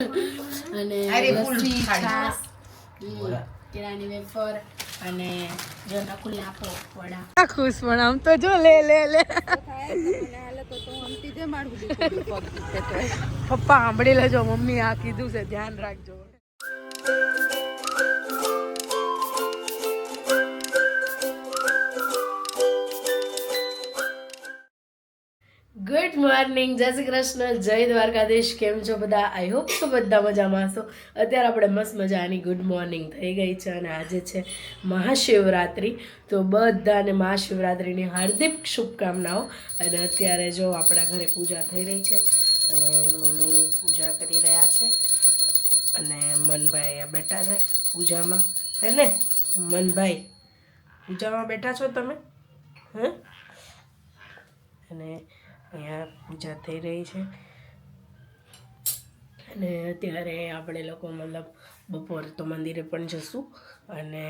અને લસ્સી, છાસ, કેળાની વેફર અને જો નકુલ આપો વડા. ખુશ પણ આમ તો જો લે લે લે પપ્પા સાંભળી લેજો, મમ્મી આ કીધું છે ધ્યાન રાખજો. ગુડ મોર્નિંગ, જય શ્રી કૃષ્ણ, જય દ્વારકાધીશ. કેમ છો બધા? આઈ હોપ તો બધા મજામાં હશો. અત્યારે આપણે મસ્ત મજાની ગુડ મોર્નિંગ થઈ ગઈ છે અને આજે છે મહાશિવરાત્રિ. તો બધાને મહાશિવરાત્રિની હાર્દિક શુભકામનાઓ. અને અત્યારે જો આપણા ઘરે પૂજા થઈ રહી છે અને મમ્મી પૂજા કરી રહ્યા છે અને મનભાઈ અહીંયા બેઠા છે પૂજામાં, હે ને મનભાઈ? પૂજામાં બેઠા છો તમે? હે? અને અહીંયા પૂજા થઈ રહી છે અને અત્યારે આપણે લોકો મતલબ બપોરે તો મંદિરે પણ જશું અને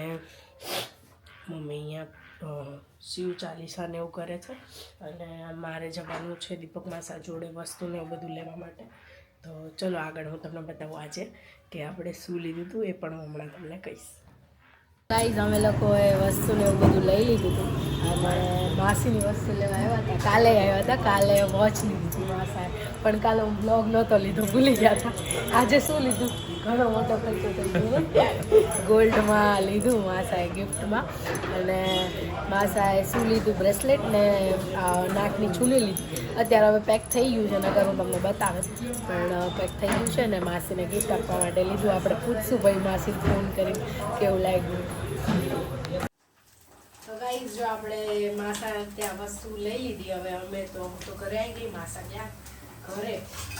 મમ્મી અહીંયા શિવ ચાલીસાને એવું કરે છે અને મારે જવાનું છે દીપક માસા જોડે વસ્તુને એવું બધું લેવા માટે. તો ચલો આગળ હું તમને બતાવું આજે કે આપણે શું લીધું હતું, એ પણ હું હમણાં તમને કહીશ. ગાઈઝ અમે લોકોએ વસ્તુને એવું બધું લઈ લીધું હતું અને માસીની વસ્તુ લેવા આવ્યા હતા. કાલે આવ્યા હતા, કાલે વોચ લીધી હતી માસાએ, પણ કાલે હું બ્લોગ નહોતો લીધો, ભૂલી ગયા હતા. આજે શું લીધું? ઘણો મોટો ખર્ચો થઈ ગયો. ગોલ્ડમાં લીધું માસાએ ગિફ્ટમાં અને માસાએ શું લીધું? બ્રેસલેટ ને નાકની ચૂની લીધી. અત્યારે હવે પેક થઈ ગયું છે, નગર હું તમને બતાવે, પણ પેક થઈ ગયું છે ને માસીને ગિફ્ટ આપવા માટે લીધું. આપણે પૂછશું ભાઈ માસીને ફોન કરીને કેવું લાગ્યું. તો ગાઈઝ જો આપણે માસા ત્યાં વસ્તુ લઈ લીધી. હવે અમે તો ઘરે આવી ગઈ, માસા ગયા ઘરે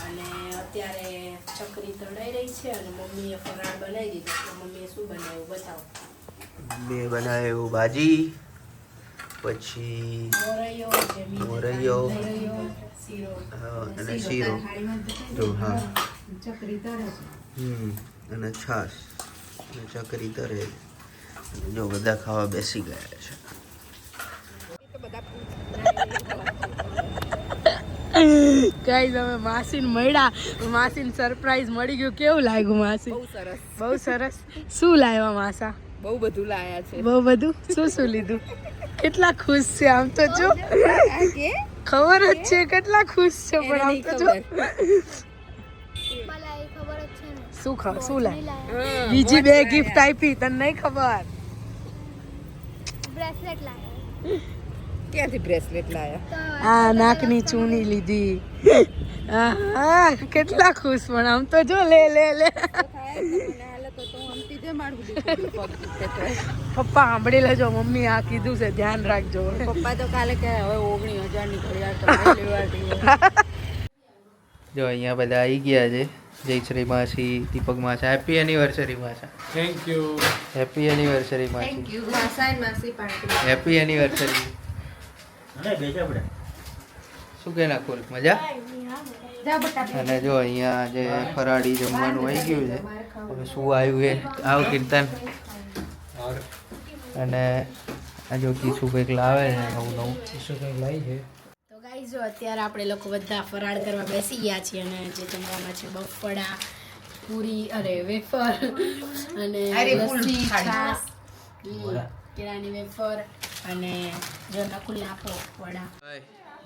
અને અત્યારે ચકરી તળાઈ રહી છે અને મમ્મીએ ફરાળ બનાવી દીધું. તો મમ્મીએ શું બનાવ્યું બતાવો. મેં બનાવ્યું ભાજી, પછી મોરૈયો અને શીરો, જો હા, અને છાશ અને ચકરી તરે. જો બધા ખાવા બેસી ગયા છે. ગાઈઝ અમે માસીને મળ્યા, માસીને સરપ્રાઈઝ મળી ગયું. કેવું લાગ્યું માસી? બહુ સરસ, બહુ સરસ. શું લાવ્યા માસા? બહુ બધું લાયા છે. બહુ બધું? શું લીધું? કેટલા ખુશ છે આમ તો જો, ખબર જ છે કેટલા ખુશ છે, પણ આમ તો જો શું લાય? બીજી બે ગિફ્ટ આપી, તને નહીં ખબર? બ્રેસલેટ લાયા. ક્યાંથી બ્રેસલેટ લાયા? આ નાકની ચૂની લીધી. હા કેટલા ખુશ, પણ આમ તો જો લે લે લે પપ્પા સાંભળી લેજો, મમ્મી આ કીધું છે ધ્યાન રાખજો. પપ્પા તો કાલે કે હવે 19,000 ની ઘડિયાળ લેવા. જો અહીંયા બધા આવી ગયા છે. જયશ્રી માસી, દીપક માસા. હેપી એનિવર્સરી માસા. Thank you. હેપી એનિવર્સરી માસી. Happy anniversary. શું કે નાખું? મજા? અને જો અહીંયા જે ફરાળી જમવાનું આવી ગયું છે. હવે શું આવ્યું એ આવ કીર્તન. અને આ જો કીશું કંઈક લાવે છે નવું નવું. કીશું કંઈક લાવી છે. તો ગાઈઝ જો અત્યારે આપણે લોકો બધા ફરાળ કરવા બેસી ગયા છીએ અને જે જમવામાં છે બફળા, પૂરી, અરે વેફર અને લસ્સી, છાસ, કેળાની વેફર અને જો નકુલ આપો વડા.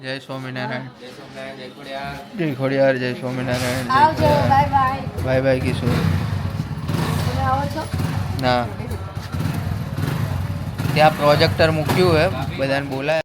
જય સ્વામિનારાયણ. જય ખોડિયાર. જય સ્વામિનારાયણ. આવજો. Bye bye. બાય બાય કિશોર. તમે આવો છો? ના, ત્યાં પ્રોજેક્ટર મૂક્યું હે, બધાને બોલાય.